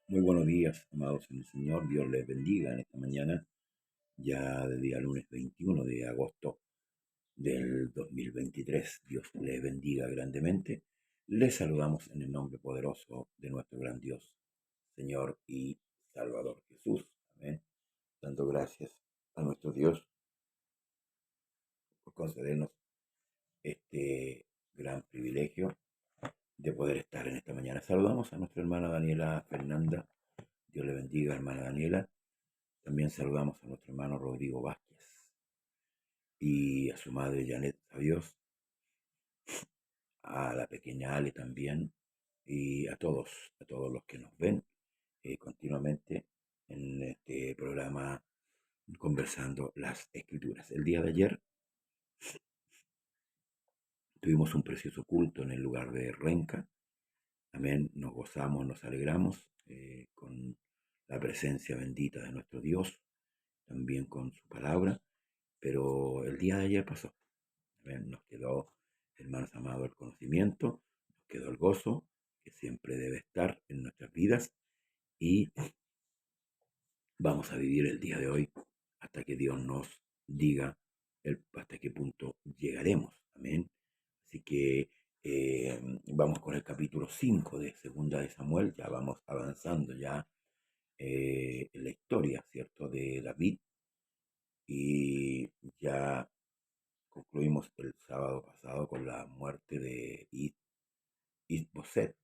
Muy buenos días, amados en el Señor. Dios les bendiga en esta mañana, ya del día lunes 21 de agosto del 2023. Dios les bendiga grandemente. Les saludamos en el nombre poderoso de nuestro gran Dios, Señor y Salvador Jesús. Amén. Dando gracias a nuestro Dios por concedernos este gran privilegio de poder estar en esta mañana. Saludamos a nuestra hermana Daniela Fernanda. Dios le bendiga, hermana Daniela. También saludamos a nuestro hermano Rodrigo Vázquez y a su madre Janet Dios, a la pequeña Ale también, y a todos los que nos ven continuamente en este programa conversando las escrituras. El día de ayer tuvimos un precioso culto en el lugar de Renca. Amén, nos gozamos, nos alegramos con la presencia bendita de nuestro Dios, también con su palabra, pero el día de ayer pasó. Amén. Nos quedó, hermanos amados, el conocimiento, nos quedó el gozo, que siempre debe estar en nuestras vidas, y vamos a vivir el día de hoy hasta que Dios nos diga hasta qué punto llegaremos. Amén. Así que vamos con el capítulo 5 de Segunda de Samuel, ya vamos avanzando ya en la historia, ¿cierto?, de David, y ya concluimos el sábado pasado con la muerte de Isboset,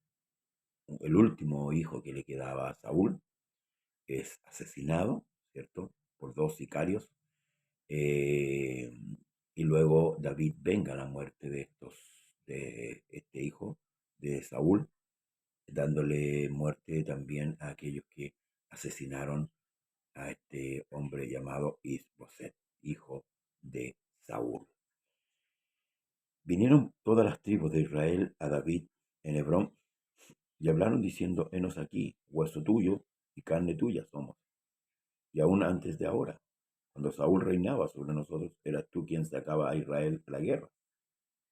el último hijo que le quedaba a Saúl. Es asesinado, ¿cierto?, por dos sicarios. eh, y luego David venga la muerte de este hijo de Saúl, dándole muerte también a aquellos que asesinaron a este hombre llamado Isboset, hijo de Saúl. Vinieron todas las tribus de Israel a David en Hebrón y hablaron diciendo: Henos aquí, hueso tuyo y carne tuya somos. Y aún antes de ahora, cuando Saúl reinaba sobre nosotros, eras tú quien sacaba a Israel a la guerra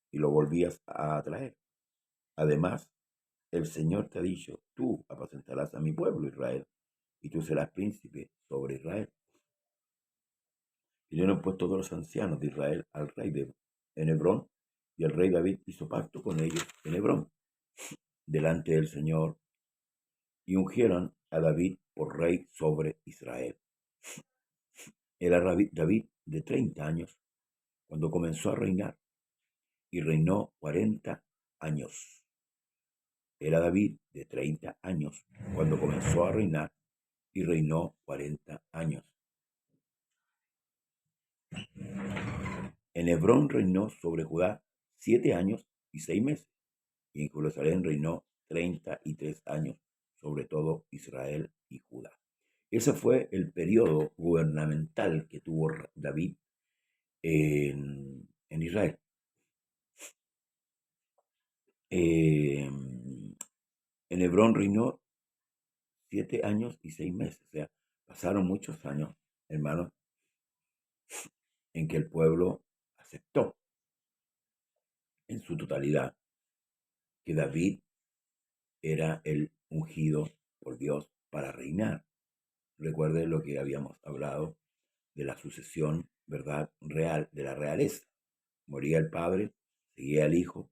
y lo volvías a traer. Además, el Señor te ha dicho: tú apacentarás a mi pueblo Israel, y tú serás príncipe sobre Israel. Vinieron pues todos los ancianos de Israel al rey en Hebrón, y el rey David hizo pacto con ellos en Hebrón, delante del Señor, y ungieron a David por rey sobre Israel. Era David de 30 años cuando comenzó a reinar, y reinó 40 años. Era David de 30 años cuando comenzó a reinar, y reinó 40 años. En Hebrón reinó sobre Judá 7 años y 6 meses, y en Jerusalén reinó 33 años sobre todo Israel y Judá. Ese fue el periodo gubernamental que tuvo David en Israel. En Hebrón reinó 7 años y 6 meses. O sea, pasaron muchos años, hermanos, en que el pueblo aceptó en su totalidad que David era el ungido por Dios para reinar. Recuerde lo que habíamos hablado de la sucesión, ¿verdad?, real, de la realeza. Moría el padre, seguía el hijo,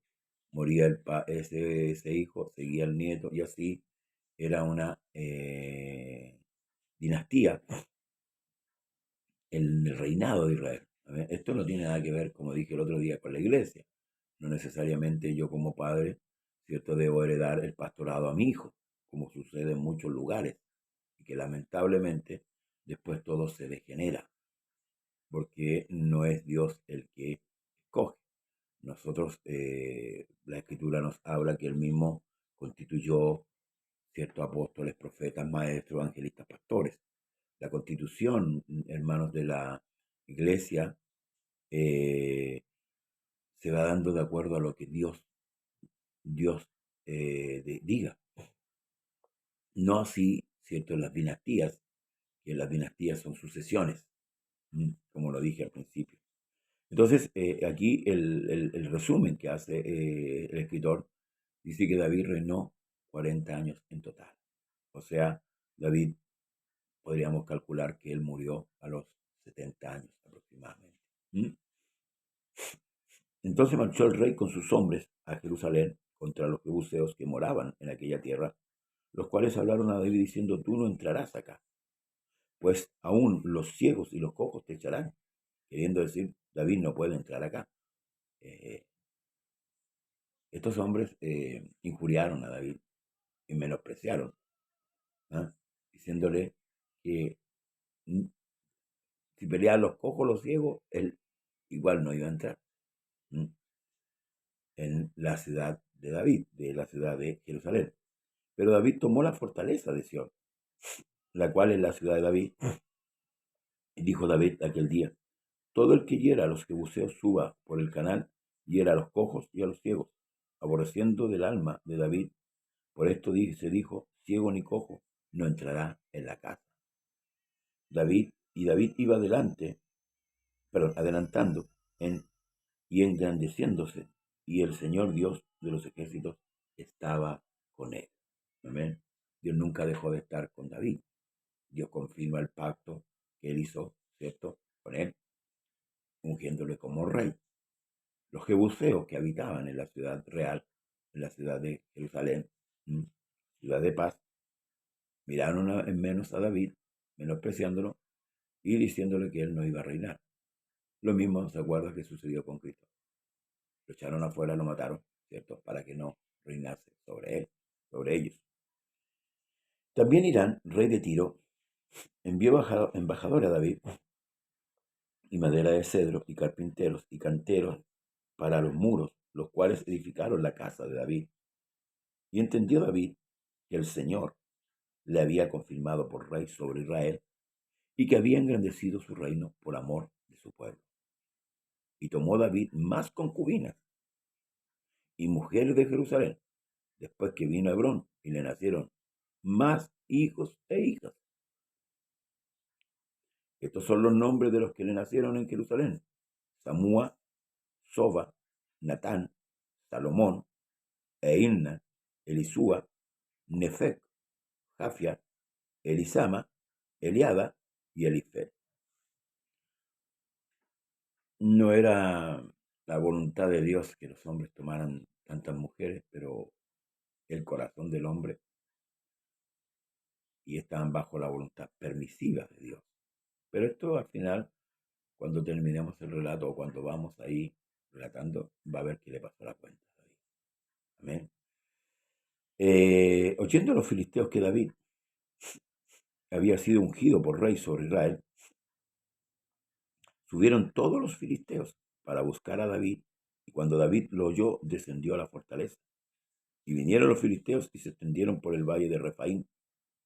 moría ese hijo, seguía el nieto, y así era una dinastía en el reinado de Israel. Esto no tiene nada que ver, como dije el otro día, con la iglesia. No necesariamente yo como padre, ¿cierto?, debo heredar el pastorado a mi hijo, como sucede en muchos lugares, y que lamentablemente después todo se degenera, porque no es Dios el que escoge. Nosotros, la escritura nos habla que él mismo constituyó ciertos apóstoles, profetas, maestros, evangelistas, pastores. La constitución, hermanos, de la iglesia se va dando de acuerdo a lo que Dios diga. No así, ¿cierto?, en las dinastías, que las dinastías son sucesiones, como lo dije al principio. Entonces, aquí el resumen que hace el escritor dice que David reinó 40 años en total. O sea, David, podríamos calcular que él murió a los 70 años aproximadamente. ¿Mm? Entonces marchó el rey con sus hombres a Jerusalén contra los jebuseos que moraban en aquella tierra, los cuales hablaron a David diciendo: tú no entrarás acá, pues aún los ciegos y los cojos te echarán. Queriendo decir, David no puede entrar acá. Eh, Estos hombres injuriaron a David y menospreciaron, ¿ah? Diciéndole que mm, si peleaban los cojos, los ciegos, él igual no iba a entrar en la ciudad de David, de la ciudad de Jerusalén. Pero David tomó la fortaleza de Sión, la cual es la ciudad de David. Y dijo David aquel día: todo el que hiera a los jebuseos suba por el canal, hiera a los cojos y a los ciegos, aborreciendo del alma de David. Por esto se dijo: ciego ni cojo no entrará en la casa. David iba adelantando y engrandeciéndose, y el Señor Dios de los ejércitos estaba con él. Amén. Dios nunca dejó de estar con David. Dios confirma el pacto que él hizo, ¿cierto?, con él, ungiéndole como rey. Los jebuseos que habitaban en la ciudad real, en la ciudad de Jerusalén, ciudad de paz, miraron en menos a David, menospreciándolo y diciéndole que él no iba a reinar. Lo mismo se acuerda que sucedió con Cristo. Lo echaron afuera, lo mataron, ¿cierto?, para que no reinase sobre él, sobre ellos. También Irán, rey de Tiro, envió embajadores a David y madera de cedro y carpinteros y canteros para los muros, los cuales edificaron la casa de David. Y entendió David que el Señor le había confirmado por rey sobre Israel y que había engrandecido su reino por amor de su pueblo. Y tomó David más concubinas y mujeres de Jerusalén, después que vino a Hebrón, y le nacieron más hijos e hijas. Estos son los nombres de los que le nacieron en Jerusalén: Samúa, Soba, Natán, Salomón, Eilna, Elisúa, Nefec, Jafia, Elisama, Eliada y Elifet. No era la voluntad de Dios que los hombres tomaran tantas mujeres, pero el corazón del hombre, y estaban bajo la voluntad permisiva de Dios. Pero esto al final, cuando terminemos el relato o cuando vamos ahí relatando, va a ver que le pasó la cuenta a David. Amén. Oyendo los filisteos que David había sido ungido por rey sobre Israel, subieron todos los filisteos para buscar a David, y cuando David lo oyó, descendió a la fortaleza. Y vinieron los filisteos y se extendieron por el valle de Refaín.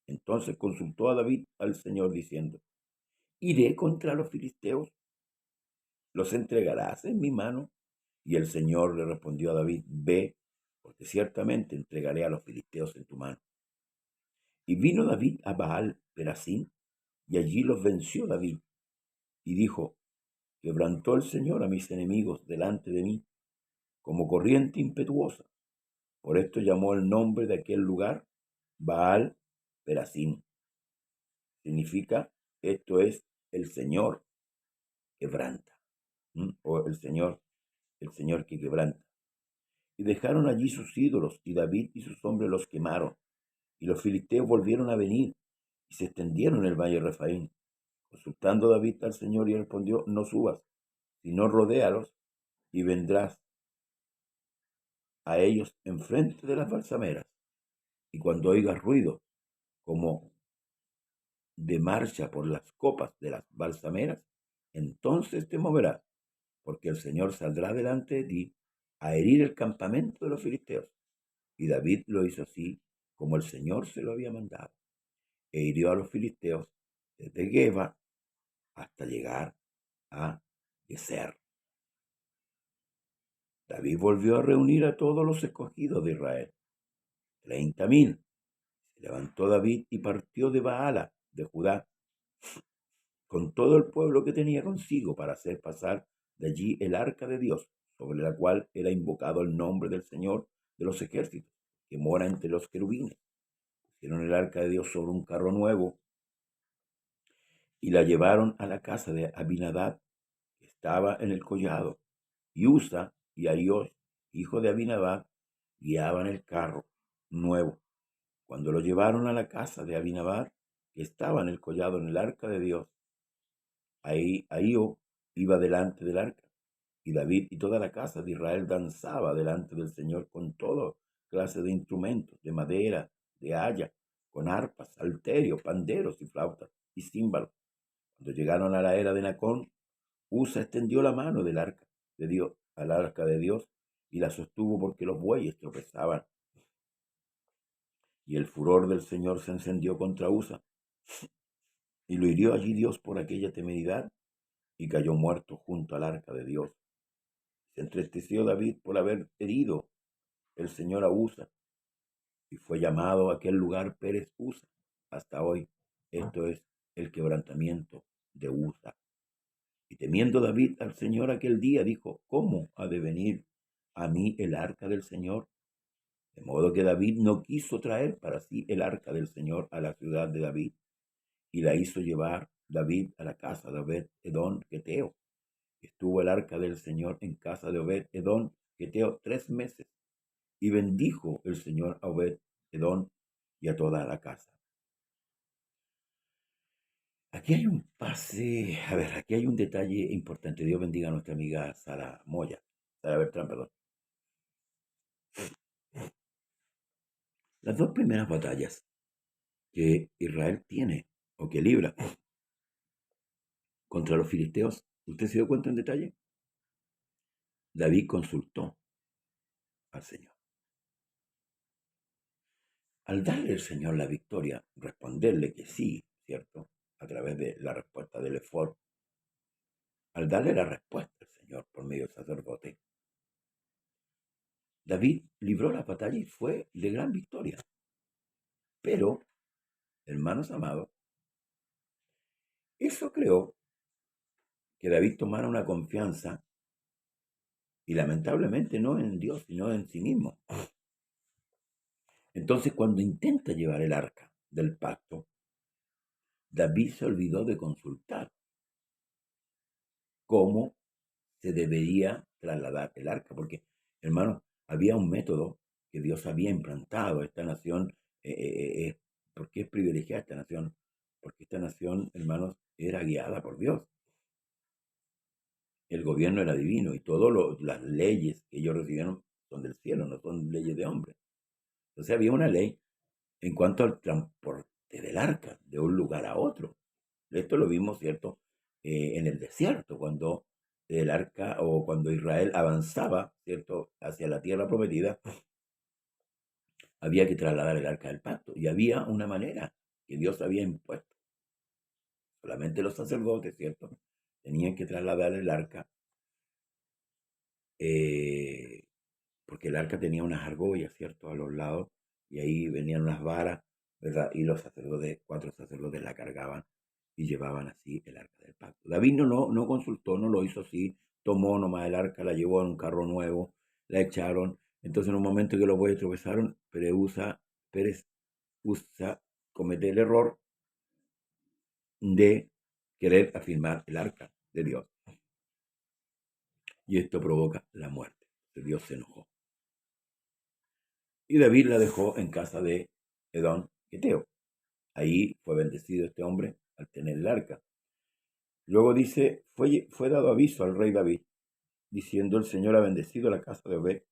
Entonces consultó a David al Señor diciendo: ¿iré contra los filisteos? ¿Los entregarás en mi mano? Y el Señor le respondió a David: ve, porque ciertamente entregaré a los filisteos en tu mano. Y vino David a Baal Perasín, y allí los venció David. Y dijo: quebrantó el Señor a mis enemigos delante de mí, como corriente impetuosa. Por esto llamó el nombre de aquel lugar Baal Perasín. Significa: esto es, el Señor quebranta. O el Señor que quebranta. Y dejaron allí sus ídolos, y David y sus hombres los quemaron. Y los filisteos volvieron a venir, y se extendieron en el valle de Refaín. Consultando David al Señor, y él respondió: no subas, sino rodéalos, y vendrás a ellos enfrente de las balsameras. Y cuando oigas ruido como de marcha por las copas de las balsameras, entonces te moverás, porque el Señor saldrá delante de ti a herir el campamento de los filisteos. Y David lo hizo así como el Señor se lo había mandado, e hirió a los filisteos desde Geba hasta llegar a Geser. David volvió a reunir a todos los escogidos de Israel, 30,000. Se levantó David y partió de Baala, de Judá, con todo el pueblo que tenía consigo, para hacer pasar de allí el arca de Dios, sobre la cual era invocado el nombre del Señor de los ejércitos, que mora entre los querubines. pusieron el arca de Dios sobre un carro nuevo y la llevaron a la casa de Abinadab, que estaba en el collado. Y Usa y Ahíos, hijo de Abinadab, guiaban el carro nuevo. Cuando lo llevaron a la casa de Abinadab, que estaba en el collado en el arca de Dios, Ahío iba delante del arca, y David y toda la casa de Israel danzaba delante del Señor con toda clase de instrumentos, de madera, de haya, con arpas, salterios, panderos y flautas y címbalos. Cuando llegaron a la era de Nacón, Usa extendió la mano del arca de Dios, al arca de Dios, y la sostuvo porque los bueyes tropezaban. Y el furor del Señor se encendió contra Usa, y lo hirió allí Dios por aquella temeridad, y cayó muerto junto al arca de Dios. Se entristeció David por haber herido el Señor a Usa, y fue llamado aquel lugar Pérez Usa hasta hoy. Esto es el quebrantamiento de Usa. Y temiendo David al Señor aquel día, dijo: ¿Cómo ha de venir a mí el arca del Señor? De modo que David no quiso traer para sí el arca del Señor a la ciudad de David, y la hizo llevar David a la casa de Obed-Edom Geteo. Estuvo el arca del Señor en casa de Obed-Edom Geteo 3 meses, y bendijo el Señor a Obed-Edom y a toda la casa. Aquí hay un aquí hay un detalle importante. Dios bendiga a nuestra amiga Sara Bertrán, perdón. Las dos primeras batallas que Israel tiene o que libra contra los filisteos, ¿usted se dio cuenta en detalle? David consultó al Señor. Al darle el Señor la victoria, responderle que sí, ¿cierto? A través de la respuesta del Efod, al darle la respuesta al Señor por medio del sacerdote, David libró la batalla y fue de gran victoria. Pero, hermanos amados, eso creó que David tomara una confianza, y lamentablemente no en Dios, sino en sí mismo. Entonces, cuando intenta llevar el arca del pacto, David se olvidó de consultar cómo se debería trasladar el arca, porque, hermanos, había un método que Dios había implantado a esta nación. ¿Por qué es privilegiada esta nación? Porque esta nación, hermanos, era guiada por Dios. El gobierno era divino y todas las leyes que ellos recibieron son del cielo, no son leyes de hombre. Entonces había una ley en cuanto al transporte del arca de un lugar a otro. Esto lo vimos, ¿cierto? En el desierto, cuando el arca o cuando Israel avanzaba, ¿cierto?, hacia la tierra prometida, había que trasladar el arca del pacto y había una manera que Dios había impuesto. Solamente los sacerdotes, ¿cierto?, tenían que trasladar el arca, porque el arca tenía unas argollas, ¿cierto?, a los lados, y ahí venían unas varas, ¿verdad? Y los sacerdotes, 4 sacerdotes la cargaban y llevaban así el arca del pacto. David no consultó, no lo hizo así, tomó nomás el arca, la llevó en un carro nuevo, la echaron. Entonces, en un momento que los bueyes tropezaron, Pérez Usa comete el error de querer afirmar el arca de Dios. Y esto provoca la muerte. Dios se enojó. Y David la dejó en casa de Edom Geteo. Ahí fue bendecido este hombre al tener el arca. Luego dice, fue dado aviso al rey David, diciendo: el Señor ha bendecido la casa de Obed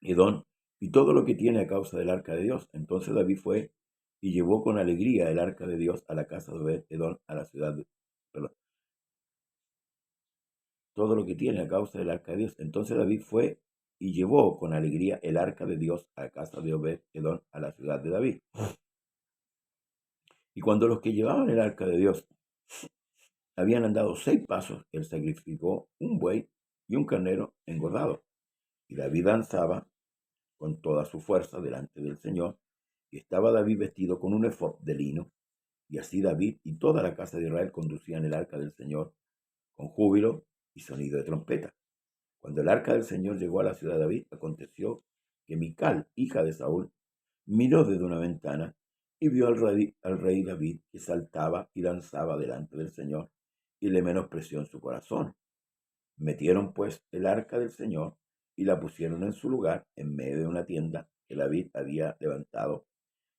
Edom y todo lo que tiene a causa del arca de Dios. Entonces David fue y llevó con alegría el arca de Dios a la casa de Obed Edom, a la ciudad de, perdón, todo lo que tiene a causa del arca de Dios. Entonces David fue y llevó con alegría el arca de Dios a la casa de Obed Edom, a la ciudad de David. Y cuando los que llevaban el arca de Dios habían andado 6 pasos, él sacrificó un buey y un carnero engordado. Y David danzaba con toda su fuerza delante del Señor, y estaba David vestido con un efod de lino. Y así David y toda la casa de Israel conducían el arca del Señor con júbilo y sonido de trompeta. Cuando el arca del Señor llegó a la ciudad de David, aconteció que Mical, hija de Saúl, miró desde una ventana y vio al rey David que saltaba y danzaba delante del Señor y le menospreció en su corazón. Metieron pues el arca del Señor y la pusieron en su lugar en medio de una tienda que David había levantado,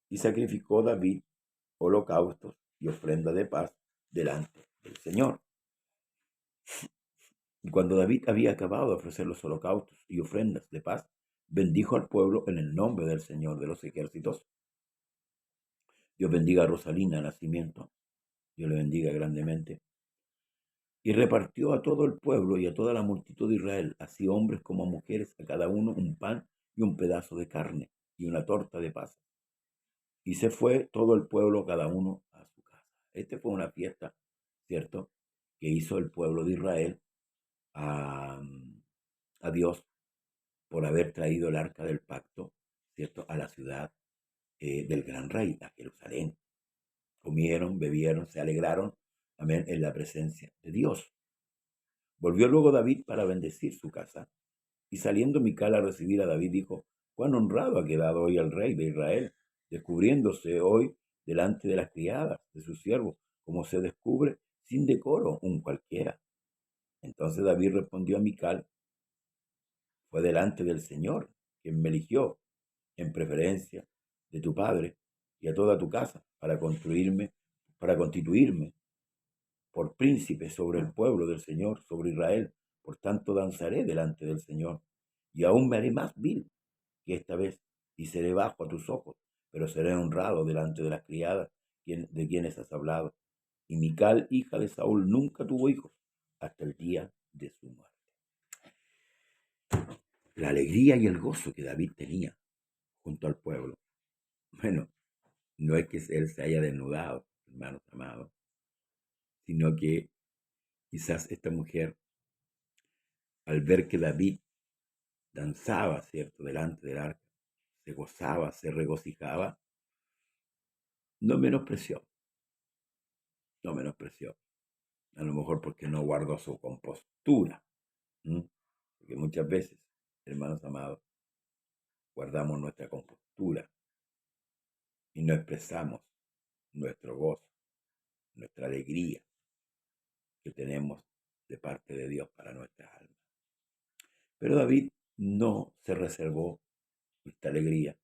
y sacrificó David holocaustos y ofrendas de paz delante del Señor. Y cuando David había acabado de ofrecer los holocaustos y ofrendas de paz, bendijo al pueblo en el nombre del Señor de los ejércitos. Dios bendiga a Rosalina Nacimiento, Dios le bendiga grandemente. Y repartió a todo el pueblo y a toda la multitud de Israel, así hombres como mujeres, a cada uno un pan y un pedazo de carne y una torta de paz. Y se fue todo el pueblo, cada uno a su casa. Esta fue una fiesta, ¿cierto?, que hizo el pueblo de Israel a, a Dios por haber traído el arca del pacto, ¿cierto?, a la ciudad del gran rey, a Jerusalén. Comieron, bebieron, se alegraron, amén, en la presencia de Dios. Volvió luego David para bendecir su casa, y saliendo Mical a recibir a David, dijo: cuán honrado ha quedado hoy el rey de Israel, descubriéndose hoy delante de las criadas de su siervo, como se descubre sin decoro un cualquiera. Entonces David respondió a Mical: fue delante del Señor quien me eligió en preferencia de tu padre y a toda tu casa para constituirme por príncipe sobre el pueblo del Señor, sobre Israel. Por tanto danzaré delante del Señor, y aún me haré más vil que esta vez, y seré bajo a tus ojos, pero seré honrado delante de las criadas de quienes has hablado. Y Mical, hija de Saúl, nunca tuvo hijos hasta el día de su muerte. La alegría y el gozo que David tenía junto al pueblo. Bueno, no es que él se haya desnudado, hermanos amados, sino que quizás esta mujer, al ver que David danzaba, ¿cierto?, delante del arca, se gozaba, se regocijaba, no menospreció, no menospreció. A lo mejor porque no guardó su compostura. Porque muchas veces, hermanos amados, guardamos nuestra compostura y no expresamos nuestro gozo, nuestra alegría que tenemos de parte de Dios para nuestras almas. Pero David no se reservó esta alegría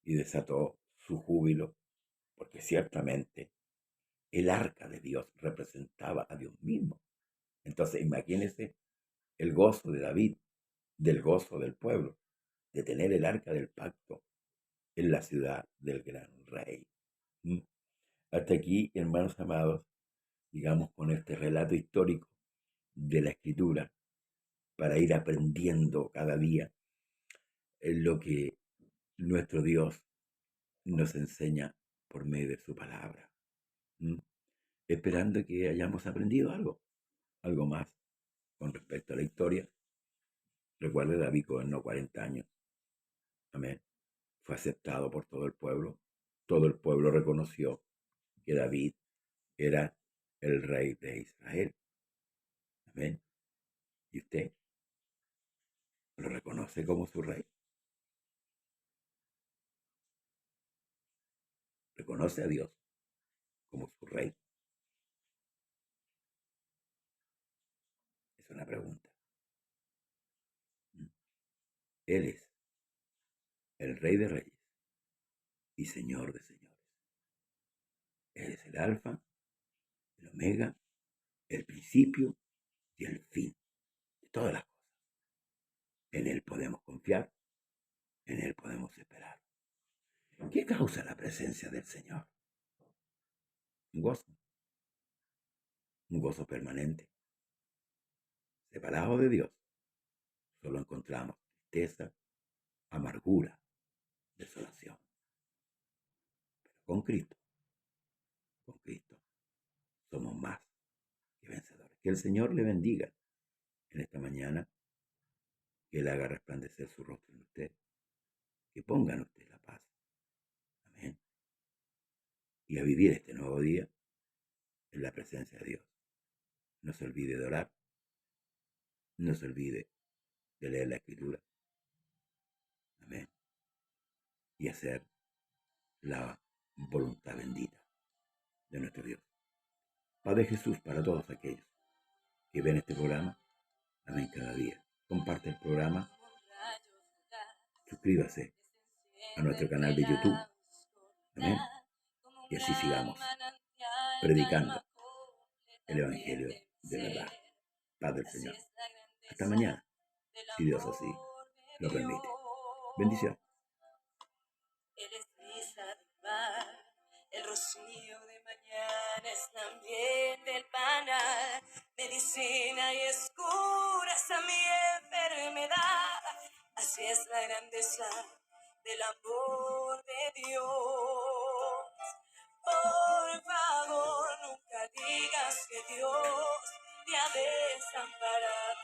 y desató su júbilo, porque ciertamente el arca de Dios representaba a Dios mismo. Entonces, imagínense el gozo de David, del gozo del pueblo, de tener el arca del pacto en la ciudad del gran rey. Hasta aquí, hermanos amados, digamos, con este relato histórico de la Escritura, para ir aprendiendo cada día en lo que nuestro Dios nos enseña por medio de su palabra. Esperando que hayamos aprendido algo más con respecto a la historia. Recuerde, David gobernó 40 años. Amén. Fue aceptado por todo el pueblo. Todo el pueblo reconoció que David era el rey de Israel. Amén. ¿Y usted lo reconoce como su rey? ¿Reconoce a Dios como su rey? Es una pregunta. Él es el rey de reyes y señor de señores. Él es el alfa, el omega, el principio y el fin de todas las cosas. En Él podemos confiar, en Él podemos esperar. ¿Qué causa la presencia del Señor? Un gozo permanente. Separados de Dios, solo encontramos tristeza, amargura, desolación. Pero con Cristo, somos más que vencedores. Que el Señor le bendiga en esta mañana, que Él haga resplandecer su rostro en usted, que ponga en usted la paz. Amén. Y a vivir este nuevo día en la presencia de Dios. No se olvide de orar, no se olvide de leer la Escritura. Amén. Y hacer la voluntad bendita de nuestro Dios. Paz de Jesús para todos aquellos que ven este programa. Amén cada día. Comparte el programa. Suscríbase a nuestro canal de YouTube. Amén. Y así sigamos predicando el Evangelio de verdad. Paz del Señor. Hasta mañana, si Dios así lo permite. Bendición. Él es brisa del mar, el rocío de mañana es también del panal, medicina y es curas a mi enfermedad. Así es la grandeza del amor de Dios. Por favor, nunca digas que Dios te ha desamparado.